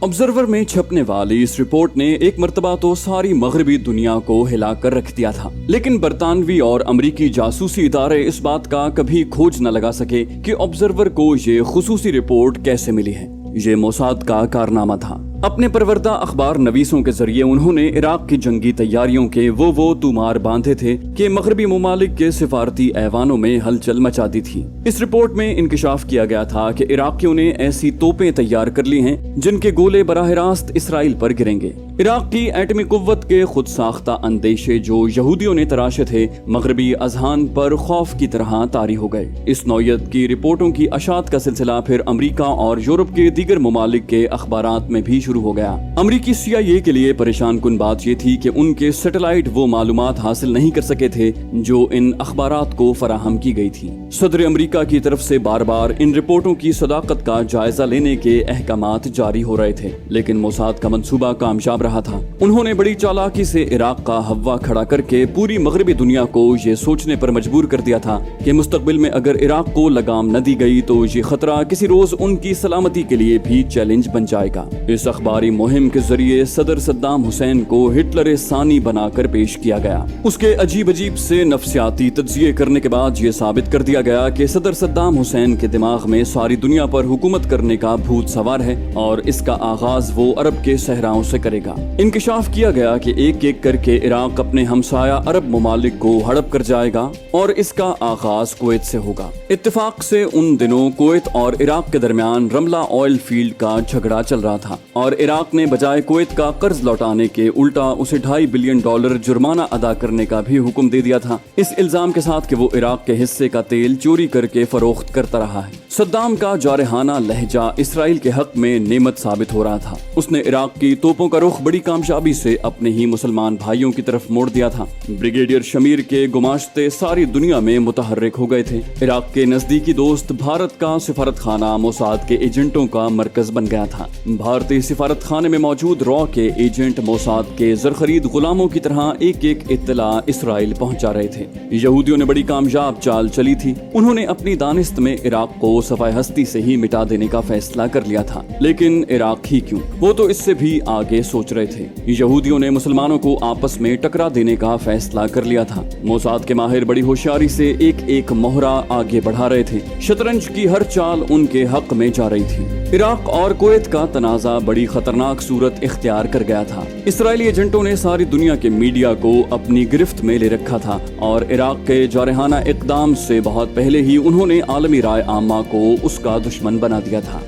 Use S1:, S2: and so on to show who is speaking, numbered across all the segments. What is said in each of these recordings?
S1: Observer में छपने वाली इस रिपोर्ट ने एक मर्तबा तो सारी मगरबी दुनिया को हिला कर रख दिया था, लेकिन बरतानवी और अमरीकी जासूसी इदारे इस बात का कभी खोज न लगा सके कि ऑब्जर्वर को ये खुसूसी रिपोर्ट कैसे मिली है। ये मोसाद का कारनामा था। अपने परवरदा अखबार नवीसों के जरिए उन्होंने इराक की जंगी तैयारियों के वो तुमार बांधे थे कि मगरबी ममालिक के सिफारती ऐवानों में हलचल मचा दी थी। इस रिपोर्ट में इंकशाफ किया गया था कि इराकियों ने ऐसी तोपें तैयार कर ली हैं जिनके गोले बराह रास्त इसराइल पर गिरेंगे। इराक की एटमी कुव्वत के खुद साख्ता अंदेशे जो यहूदियों ने तराशे थे, मगरबी अजहान पर खौफ की तरह तारी हो गए। इस नौयत की रिपोर्टों की अशात का सिलसिला फिर अमरीका और यूरोप के दीगर ममालिक के अखबारात में भी शुरू हो गया। अमरीकी CIA के लिए परेशान कुन बात ये थी कि उनके सैटेलाइट वो मालूमात हासिल नहीं कर सके थे जो इन अखबारात को फराहम की गई थी। सदर अमरीका की तरफ से बार बार इन रिपोर्टों की सदाकत का जायजा लेने के अहकामात जारी हो रहे थे, लेकिन मोसाद का मंसूबा कामयाब रहा था। उन्होंने बड़ी चालाकी से इराक का हवा खड़ा करके पूरी मगरबी दुनिया को ये सोचने पर मजबूर कर दिया था कि मुस्तकबिल में अगर इराक को लगाम न दी गई तो ये खतरा किसी रोज उनकी सलामती के लिए भी चैलेंज बन जाएगा। इस अखबारी मुहिम के जरिए सदर सद्दाम हुसैन को हिटलर सानी बनाकर पेश किया गया। उसके अजीब अजीब से नफ्सियाती तज्जिये करने के बाद ये साबित कर दिया गया कि सदर सद्दाम हुसैन के दिमाग में सारी दुनिया पर हुकूमत करने का भूत सवार है और इसका आगाज वो अरब के सहराओं से करेगा। इंकशाफ किया गया कि एक एक करके इराक अपने हमसाया अरब ममालिक को हड़प कर जाएगा और इसका आगाज कुवैत से होगा। इत्तेफाक से उन दिनों कुवैत और इराक के दरमियान रमला ऑयल फील्ड का झगड़ा चल रहा था और इराक ने बजाय कुवैत का कर्ज लौटाने के उल्टा उसे $2.5 बिलियन जुर्माना अदा करने का भी हुक्म दे दिया था, इस इल्जाम के साथ कि वो इराक के हिस्से का तेल चोरी करके फरोख्त करता रहा है। सद्दाम का जारहाना लहजा इसराइल के हक में नेमत साबित हो रहा था। उसने इराक की तोपों का रुख बड़ी कामयाबी से अपने ही मुसलमान भाइयों की तरफ मोड़ दिया था। ब्रिगेडियर शमीर के गुमाश्ते सारी दुनिया में मुतहर्रिक हो गए थे। इराक के नजदीकी दोस्त भारत का सिफारत खाना मोसाद के एजेंटों का मरकज बन गया था। भारतीय सिफारत खाने में मौजूद रॉ के एजेंट मोसाद के जरखरीद गुलामों की तरह एक एक इत्तला इसराइल पहुंचा रहे थे। यहूदियों ने बड़ी कामयाब चाल चली थी। उन्होंने अपनी दानिस्त में इराक को सफाई हस्ती से ही मिटा देने का फैसला कर लिया था, लेकिन इराक ही क्यों, वो तो इससे भी आगे सोच रहे थे। यहूदियों ने मुसलमानों को आपस में टकरा देने का फैसला कर लिया था। मोसाद के माहिर बड़ी होशियारी से एक एक मोहरा आगे बढ़ा रहे थे। शतरंज की हर चाल उनके हक में जा रही थी। इराक और कुवैत का तनाजा बड़ी खतरनाक सूरत इख्तियार कर गया था। इसराइली एजेंटों ने सारी दुनिया के मीडिया को अपनी गिरफ्त में ले रखा था और इराक के जारहाना इक़दाम से बहुत पहले ही उन्होंने आलमी राय आमा को उसका दुश्मन बना दिया था।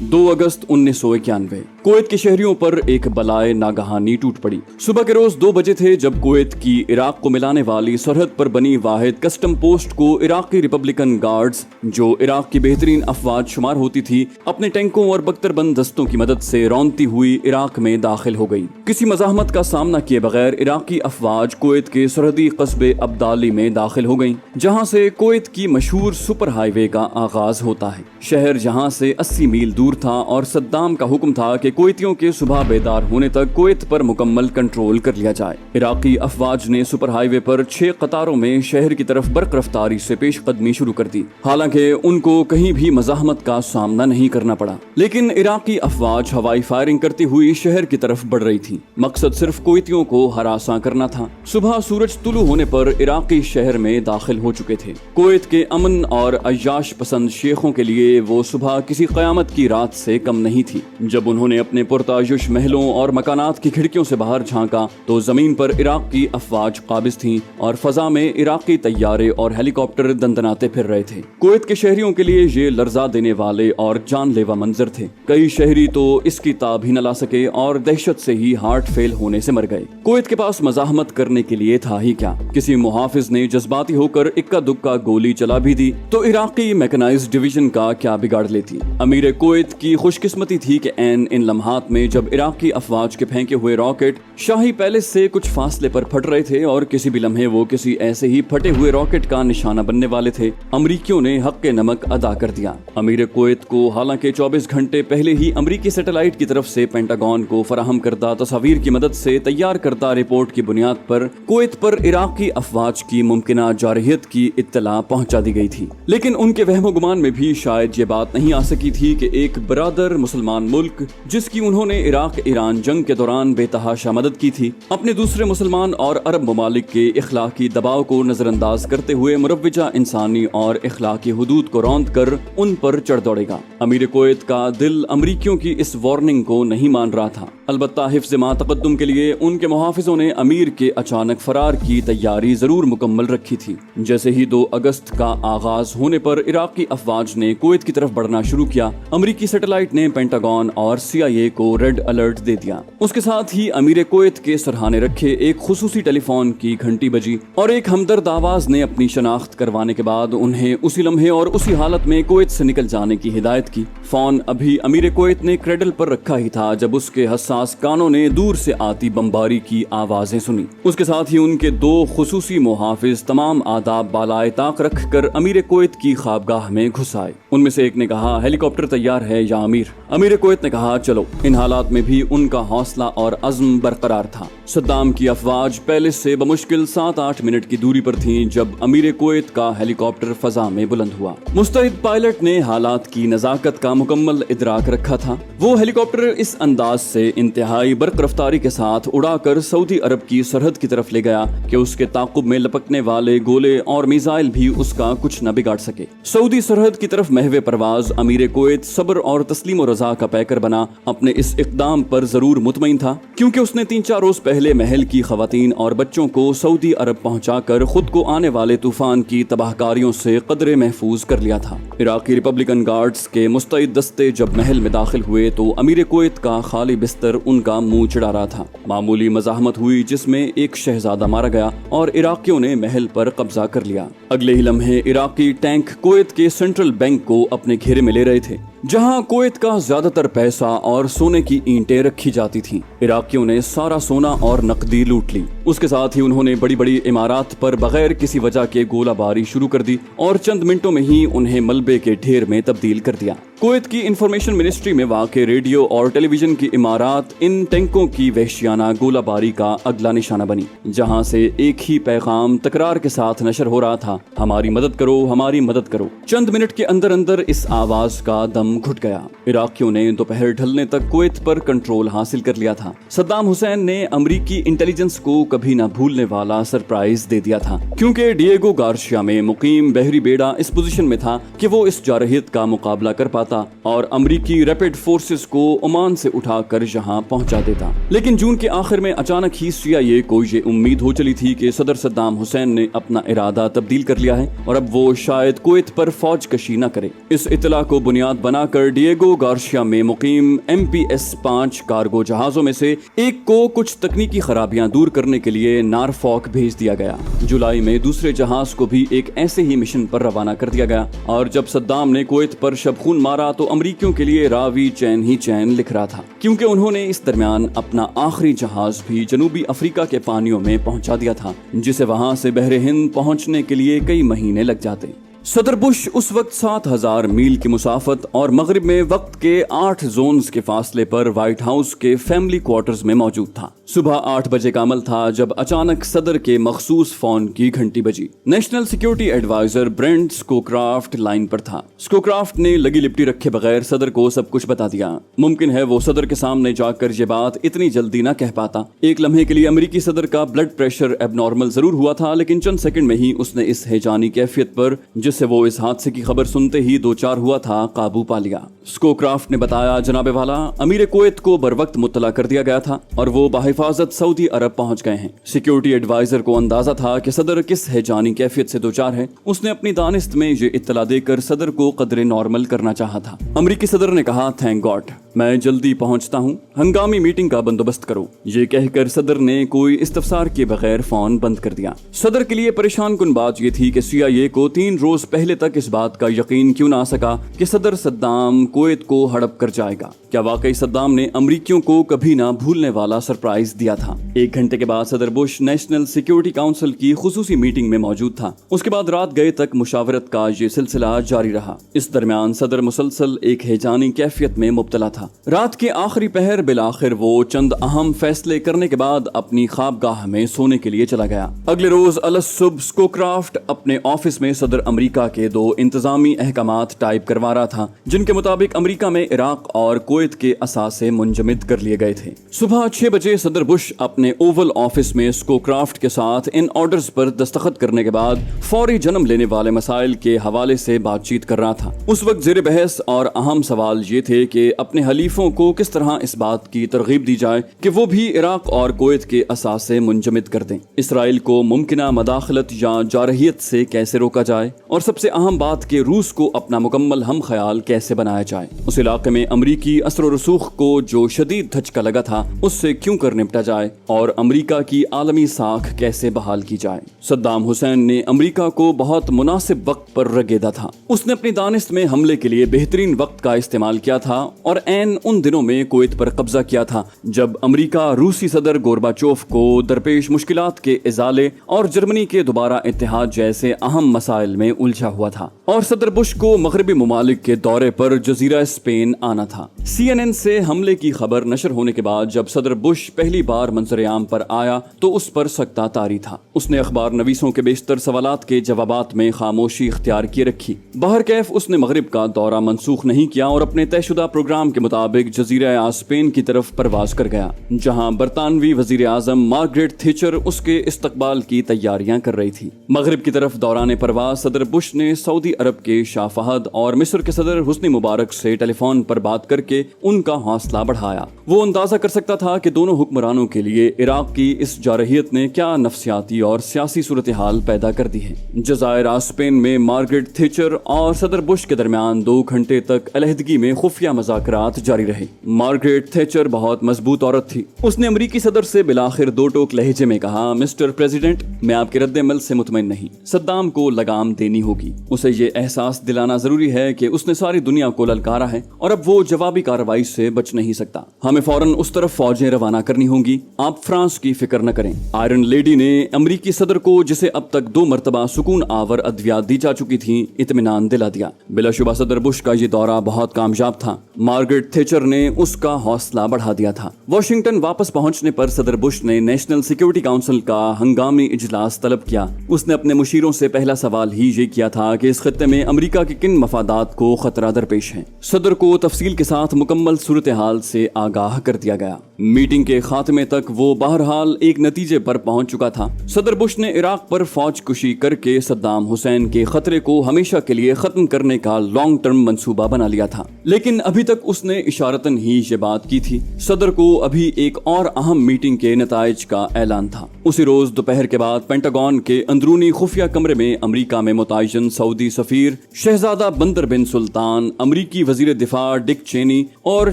S1: दो अगस्त 1991 कुवैत के शहरियों पर एक बलाए नागहानी टूट पड़ी। सुबह के रोज 2 बजे थे जब कुवैत की इराक को मिलाने वाली सरहद पर बनी वाहिद कस्टम पोस्ट को इराकी रिपब्लिकन गार्ड्स, जो इराक की बेहतरीन अफवाज शुमार होती थी, अपने टैंकों और बख्तरबंद दस्तों की मदद से रौंदती हुई इराक में दाखिल हो गई। किसी मज़ाहमत का सामना किए बगैर इराकी अफवाज कुवैत के सरहदी कस्बे अब्दाली में दाखिल हो गयी, जहाँ से कुवैत की मशहूर सुपर हाईवे का आगाज होता है। शहर जहाँ से 80 मील दूर था और सद्दाम का हुक्म था कि कुवैतियों के सुबह बेदार होने तक कुवैत पर मुकम्मल कंट्रोल कर लिया जाए। इराकी अफवाज ने सुपर हाईवे पर 6 कतारों में शहर की तरफ बर्क रफ्तारी से पेश कदमी शुरू कर दी। हालांकि उनको कहीं भी मज़ाहमत का सामना नहीं करना पड़ा, लेकिन इराकी अफवाज हवाई फायरिंग करती हुई शहर की तरफ बढ़ रही थी। मकसद सिर्फ कुवैतियों को हरासा करना था। सुबह सूरज तुलू होने पर इराकी शहर में दाखिल हो चुके थे। कुवैत के अमन और अय्याश पसंद शेखों के लिए वो सुबह किसी क़यामत की रात से कम नहीं थी। जब उन्होंने अपने पुरतायुश महलों और मकानात की खिड़कियों से बाहर झांका तो जमीन पर इराक की अफवाज काबिज थीं और फजा में इराकी तैयारे और हेलीकॉप्टर दंदनाते फिर रहे थे। कुवैत के शहरियों के लिए ये लर्जा देने वाले और जानलेवा मंजर थे। कई शहरी तो इसकी ताब ही न ला सके और दहशत से ही हार्ट फेल होने से मर गए। कुवैत के पास मज़ाहमत करने के लिए था ही क्या। किसी मुहाफिज ने जज्बाती होकर इक्का दुक्का गोली चला भी दी तो इराकी मैकेनाइज्ड डिवीजन का क्या बिगाड़ लेती। अमीर कुवैत की खुशकिस्मती थी कि ऐन इन لمحات میں جب عراقی افواج کے پھینکے ہوئے راکٹ شاہی پیلس سے کچھ فاصلے پر پھٹ رہے تھے اور کسی بھی لمحے وہ کسی ایسے ہی پھٹے ہوئے راکٹ کا نشانہ بننے والے تھے، امریکیوں نے حق نمک ادا کر دیا۔ امیر کویت کو حالانکہ 24 گھنٹے پہلے ہی امریکی سیٹلائٹ کی طرف سے پینٹاگون کو فراہم کردہ تصاویر کی مدد سے تیار کردہ رپورٹ کی بنیاد پر کویت پر عراقی افواج کی ممکنہ جارحیت کی اطلاع پہنچا دی گئی تھی، لیکن ان کے وہم و گمان میں بھی شاید یہ بات نہیں آ سکی تھی کہ ایک برادر مسلمان ملک جس کی انہوں نے عراق ایران جنگ کے دوران بے تحاشا مدد کی تھی، اپنے دوسرے مسلمان اور عرب ممالک کے اخلاقی دباؤ کو نظر انداز کرتے ہوئے مروجہ انسانی اور اخلاقی حدود کو روند کر ان پر چڑھ دوڑے گا۔ امیر کویت کا دل امریکیوں کی اس وارننگ کو نہیں مان رہا تھا، البتہ حفظ ما تقدم کے لیے ان کے محافظوں نے امیر کے اچانک فرار کی تیاری ضرور مکمل رکھی تھی۔ جیسے ہی 2 اگست کا آغاز ہونے پر عراقی افواج نے کویت کی طرف بڑھنا شروع کیا، امریکی سیٹلائٹ نے پینٹاگون اور CIA کو ریڈ الرٹ دے دیا۔ اس کے ساتھ ہی امیر کویت کے سرہانے رکھے ایک خصوصی ٹیلی فون کی گھنٹی بجی اور ایک ہمدرد آواز نے اپنی شناخت کروانے کے بعد انہیں اسی لمحے اور اسی حالت میں کویت سے نکل جانے کی ہدایت کی۔ فون ابھی امیر کویت نے کریڈل پر رکھا ہی تھا جب اس کے حساس کانوں نے دور سے آتی بمباری کی آوازیں سنی۔ اس کے ساتھ ہی ان کے 2 خصوصی محافظ تمام آداب بالائے طاق رکھ کر امیر کویت کی خوابگاہ میں گھس آئے۔ ان میں سے ایک نے کہا، ہیلی کاپٹر تیار ہے یا امیر؟ امیر کویت نے کہا، چلو۔ ان حالات میں بھی ان کا حوصلہ اور عزم برقرار تھا۔ صدام کی افواج پیلس سے بمشکل 7-8 منٹ کی دوری پر تھیں جب امیر کویت کا ہیلی کاپٹر فضا میں بلند ہوا۔ مستعد پائلٹ نے حالات کی نزاکت کا مکمل ادراک رکھا تھا۔ وہ ہیلی کاپٹر اس انداز سے انتہائی برق رفتاری کے ساتھ اڑا کر سعودی عرب کی سرحد کی طرف لے گیا کہ اس کے تعاقب میں لپکنے والے گولے اور میزائل بھی اس کا کچھ نہ بگاڑ سکے۔ سعودی سرحد کی طرف محو پرواز امیر کویت صبر اور تسلیم و رضا کا پیکر بنا اپنے اس اقدام پر ضرور مطمئن تھا، کیونکہ اس نے 3-4 روز پہلے محل کی خواتین اور بچوں کو سعودی عرب پہنچا کر خود کو آنے والے طوفان کی تباہ کاریوں سے قدرے محفوظ کر لیا تھا۔ عراقی ریپبلکن گارڈز کے مستعد دستے جب محل میں داخل ہوئے تو امیر کویت کا خالی بستر ان کا منہ چڑھا رہا تھا۔ معمولی مزاحمت ہوئی جس میں ایک شہزادہ مارا گیا اور عراقیوں نے محل پر قبضہ کر لیا۔ اگلے ہی لمحے عراقی ٹینک کویت کے سینٹرل بینک کو اپنے گھیرے میں لے رہے تھے، جہاں کویت کا زیادہ تر پیسہ اور سونے کی اینٹیں رکھی جاتی تھیں۔ عراقیوں نے سارا سونا اور نقدی لوٹ لی۔ اس کے ساتھ ہی انہوں نے بڑی بڑی عمارات پر بغیر کسی وجہ کے گولہ باری شروع کر دی اور چند منٹوں میں ہی انہیں ملبے کے ڈھیر میں تبدیل کر دیا۔ کویت کی انفارمیشن منسٹری میں واقع ریڈیو اور ٹیلی ویژن کی عمارات ان ٹینکوں کی وحشیانہ گولہ باری کا اگلا نشانہ بنی، جہاں سے ایک ہی پیغام تکرار کے ساتھ نشر ہو رہا تھا، ہماری مدد کرو، ہماری مدد کرو۔ چند منٹ کے اندر اندر اس آواز کا دم گھٹ گیا۔ عراقیوں نے دوپہر ڈھلنے تک کویت پر کنٹرول حاصل کر لیا تھا۔ صدام حسین نے امریکی انٹیلیجنس کو کبھی نہ بھولنے والا سرپرائز دے دیا تھا، کیونکہ ڈیگو گارشیا میں مقیم بحری بیڑا اس پوزیشن میں تھا کہ وہ اس جارحیت کا مقابلہ کر پاتا اور امریکی ریپڈ فورسز کو عمان سے اٹھا کر یہاں پہنچا دیتا۔ لیکن جون کے آخر میں اچانک ہی CIA کو یہ امید ہو چلی تھی کہ صدر صدام حسین نے اپنا ارادہ تبدیل کر لیا ہے اور اب وہ شاید کویت پر فوج کشی نہ کرے۔ اس اطلاع کو بنیاد بنا کر ڈیگو گارشیا میں مقیم MPS-5 کارگو جہازوں میں سے ایک کو کچھ تکنیکی خرابیاں دور کرنے کے لیے نارفاک بھیج دیا گیا۔ جولائی میں دوسرے جہاز کو بھی ایک ایسے ہی مشن پر روانہ کر دیا گیا اور جب صدام نے کویت پر شبخون مارا تو امریکیوں کے لیے راوی چین ہی چین لکھ رہا تھا، کیونکہ انہوں نے اس درمیان اپنا آخری جہاز بھی جنوبی افریقہ کے پانیوں میں پہنچا دیا تھا، جسے وہاں سے بحر ہند پہنچنے کے لیے کئی مہینے لگ جاتے۔ صدر بش اس وقت 7000 میل کی مسافت اور مغرب میں وقت کے 8 زونز کے فاصلے پر وائٹ ہاؤس کے فیملی کوارٹرز میں موجود تھا۔ صبح 8 بجے کا عمل تھا جب اچانک صدر کے مخصوص فون کی گھنٹی بجی۔ نیشنل سیکیورٹی ایڈوائزر برینٹ سکوکرافٹ لائن پر تھا۔ سکوکرافٹ نے لگی لپٹی رکھے بغیر صدر کو سب کچھ بتا دیا۔ ممکن ہے وہ صدر کے سامنے جا کر یہ بات اتنی جلدی نہ کہہ پاتا۔ ایک لمحے کے لیے امریکی صدر کا بلڈ پریشر اب نارمل ضرور ہوا تھا، لیکن چند سیکنڈ میں ہی اس نے اس ہیجانی کیفیت پر جس سے وہ اس حادثے کی خبر سنتے ہی دوچار ہوا تھا قابو پا لیا۔ سکوکرافٹ نے بتایا، جناب والا، امیر کویت کو بر وقت مطلع کر دیا گیا تھا اور وہ بحفاظت سعودی عرب پہنچ گئے ہیں۔ سیکیورٹی ایڈوائزر کو اندازہ تھا کہ صدر کس ہیجانی کیفیت سے دوچار ہے۔ اس نے اپنی دانست میں یہ اطلاع دے کر صدر کو قدرے نارمل کرنا چاہا تھا۔ امریکی صدر نے کہا، تھینک گاڈ۔ मैं जल्दी पहुंचता हूं, हंगामी मीटिंग का बंदोबस्त करो। ये कहकर सदर ने कोई इस्तफसार के बगैर फोन बंद कर दिया। सदर के लिए परेशान कुन बात ये थी कि CIA को 3 रोज पहले तक इस बात का यकीन क्यों ना आ सका कि सदर सद्दाम कुवैत को हड़प कर जाएगा। क्या वाकई सद्दाम ने अमरीकियों को कभी ना भूलने वाला सरप्राइज दिया था। 1 घंटे के बाद सदर बुश नेशनल सिक्योरिटी काउंसिल की खुसूसी मीटिंग में मौजूद था। उसके बाद रात गए तक मुशावरत का ये सिलसिला जारी रहा। इस दरमियान सदर मुसलसल एक हैजानी कैफियत में मुब्तला था। रात के आखिरी पहर बिलाखिर वो चंद अहम फैसले करने के बाद अपनी ख्वाबगाह में सोने के लिए चला गया। अगले रोज अलसुब स्कोक्राफ्ट अपने ऑफिस में सदर अमरीका के 2 इंतजामी अहकामात टाइप करवा रहा था, जिनके मुताबिक अमरीका में इराक और कुवैत के असासे मुंजमद कर लिए गए थे। सुबह 6 बजे सदर बुश अपने ओवल ऑफिस में स्कोक्राफ्ट के साथ इन ऑर्डर्स पर दस्तखत करने के बाद फौरी जन्म लेने वाले मसाइल के हवाले से बातचीत कर रहा था। उस वक्त ज़ेर बहस और अहम सवाल ये थे कि अपने हलीफों को किस तरह इस बात की तरगीब दी जाए कि वो भी इराक और कुवैत के असासे मुंजमद कर दें। इसराइल को मुमकिना मदाखलत या जारहियत से कैसे रोका जाए, और सबसे अहम बात कि रूस को अपना मुकम्मल हम ख्याल कैसे बनाया जाए। उस इलाके में अमरीकी असर और रसूख को जो शदीद धचका लगा था उससे क्यों कर निपटा जाए, और अमरीका की आलमी साख कैसे बहाल की जाए। सद्दाम हुसैन ने अमरीका को बहुत मुनासिब वक्त पर रगेदा था। उसने अपनी दानिश में हमले के लिए बेहतरीन वक्त का इस्तेमाल किया था और ऐन उन दिनों में कुवैत पर कब्जा किया था जब अमरीका रूसी सदर गोरबाचोफ को दरपेश मुश्किलात के इजाले और जर्मनी के दोबारा इत्तेहाद जैसे अहम मसाइल में उलझा हुआ था, और सदर बुश को मगरबी मुमालिक के दौरे पर जजीरा स्पेन आना था। CNN से हमले की खबर नशर होने के बाद जब सदर बुश पहली बार मंजर-ए-आम पर आया तो उस पर सख्ता तारी था। उसने अखबार नवीसों के बेशतर सवालात के जवाबात में खामोशी इख्तियार किए रखी। बहरकैफ उसने मगरिब का दौरा मंसूख नहीं किया और अपने तयशुदा प्रोग्राम के मुताबिक जजीरा स्पेन की तरफ परवाज कर गया, जहां बरतानवी वजीर आजम मार्गरेट थैचर उसके इस्तकबाल की तैयारियां कर रही थी। मगरिब की तरफ दौरान परवाज सदर बुश ने सऊदी अरब के शाह फहद और मिस्र के सदर हुस्नी मुबारक से टेलीफोन पर बात करके उनका हौसला बढ़ाया। वो अंदाजा कर सकता था कि दोनों हुक्मरानों के लिए इराक की इस जारहियत ने क्या नफसियाती और सियासी सूरत हाल पैदा कर दी है। जज़ायर स्पेन में मार्गरेट थैचर और सदर बुश के दरमियान 2 घंटे तक अलहदगी में खुफिया मुज़ाकरात जारी रहे। मार्गरेट थैचर बहुत मजबूत औरत थी। उसने अमरीकी सदर से बिलाखिर 2 टोक लहजे में कहा, मिस्टर प्रेसिडेंट, मैं आपके रद्द-ए-अमल से मुतमईन नहीं। सद्दाम को लगाम देनी होगी। उसे ये एहसास दिलाना जरूरी है कि उसने सारी दुनिया को ललकारा है और अब वो जवाबी कार्रवाई से बच नहीं सकता। हमें फौरन उस तरफ फौजें रवाना करनी होंगी। आप फ्रांस की फिक्र न करें। आयरन लेडी ने अमरीकी सदर को, जिसे अब तक 2 मरतबा सुकून आवर अद्वियात दी जा चुकी थी, इत्मीनान दिला दिया। बिलाशुबा सदर बुश का ये दौरा बहुत कामयाब था। मार्गरेट थैचर ने उसका हौसला बढ़ा दिया था। वाशिंगटन वापस पहुंचने पर सदर बुश ने नेशनल सिक्योरिटी काउंसिल का हंगामी इजलास तलब किया। उसने अपने मुशीरों से पहला सवाल ही ये किया था कि इस खत्ते में अमरीका के किन मफादात को खतरा दरपेश है। सदर को तफसील के साथ मुकम्मल सूरत हाल से आगाह कर दिया गया। मीटिंग के खात्मे तक वो बहरहाल एक नतीजे पर पहुंच चुका था। सदर बुश ने इराक पर फौज कुशी करके सद्दाम हुसैन के खतरे को हमेशा के लिए खत्म करने का लॉन्ग टर्म मंसूबा बना लिया था, लेकिन अभी तक उसने इशारतन ही ये बात की थी। सदर को अभी एक और अहम मीटिंग के नताइज का ऐलान था। उसी रोज दोपहर के बाद पेंटागन के अंदरूनी खुफिया कमरे में अमरीका में मुतयन सऊदी सफीर शहजादा बंदर बिन सुल्तान, अमरीकी वजीर दिफा डिक चेनी और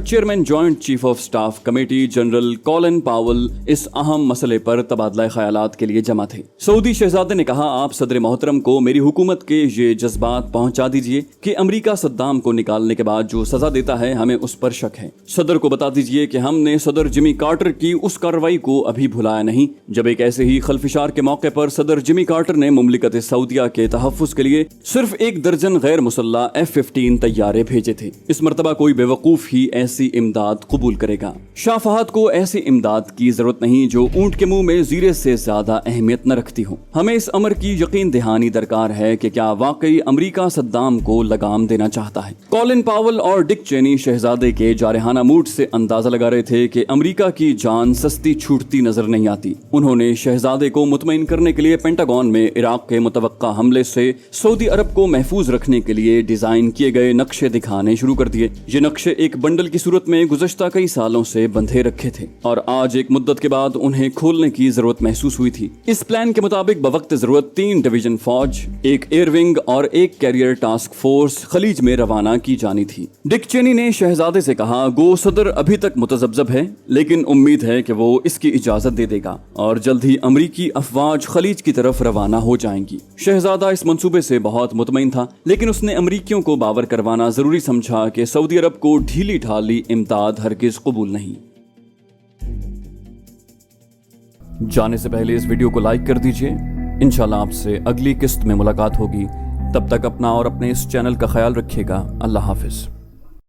S1: chairman joint chief of staff committee general Colin पावल इस अहम मसले पर तबादला ख्यालात के लिए जमा थे। सऊदी शहजादे ने कहा, आप सदर मोहतरम को मेरी हुकूमत के ये जज्बात पहुंचा दीजिए कि अमरीका सद्दाम को निकालने के बाद जो सजा देता है हमें उस पर शक है। सदर को बता दीजिए कि हमने सदर जिमी कार्टर की उस कार्रवाई को अभी भुलाया नहीं जब एक ऐसे ही खलफिशार के मौके पर सदर जिमी कार्टर ने मुमलिकत सऊदिया के तहफ्फुज के लिए सिर्फ 1 दर्जन गैर मुसल्ला F-15 तैयारे भेजे थे। इस मर्तबा कोई बेवकूफ ही ऐसी इमदाद कबूल करेगा। शाह फहद को ऐसी इमदाद की जरूरत नहीं जो ऊंट के मुंह में जीरे से ज्यादा अहमियत न रखती हो। हमें इस अमर की यकीन दहानी दरकार है कि क्या वाकई अमरीका सद्दाम को लगाम देना चाहता है। कॉलिन पावल और डिक चेनी शहजादे के जारहाना मूड से अंदाजा लगा रहे थे कि अमरीका की जान सस्ती छूटती नजर नहीं आती। उन्होंने शहजादे को मुतमईन करने के लिए पेंटागन में इराक के मुतवक्का हमले से सऊदी अरब को महफूज रखने के लिए डिजाइन किए गए नक्शे दिखाने शुरू कर दिए। ये नक्शे एक बंडल की सूरत में गुज़श्ता कई सालों से बंधे रखे थे और आज एक मुद्दत के बाद उन्हें खोलने की जरूरत महसूस हुई थी। इस प्लान के मुताबिक बवक्त जरूरत 3 डिवीजन फौज, 1 एयर विंग और 1 कैरियर टास्क फोर्स खलीज में रवाना की जानी थी। डिक चेनी ने शहजादे शहजादे से कहा, गो सदर अभी तक मुतज़ब्ज़ब है, लेकिन उम्मीद है कि वो इसकी इजाज़त दे देगा और जल्द ही अमरीकी अफवाज खलीज की तरफ रवाना हो जाएंगी। शहजादा इस मंसूबे से बहुत मुतमईन था, लेकिन उसने अमरीकियों को बावर करवाना ज़रूरी समझा कि सऊदी अरब को ढीली ढाली इमदाद हरगिज़ कबूल नहीं। जाने से पहले इस वीडियो को लाइक कर दीजिए। इंशाल्लाह आपसे अगली किस्त में मुलाकात होगी। तब तक अपना और अपने इस चैनल का ख्याल रखिएगा। अल्लाह हाफिज।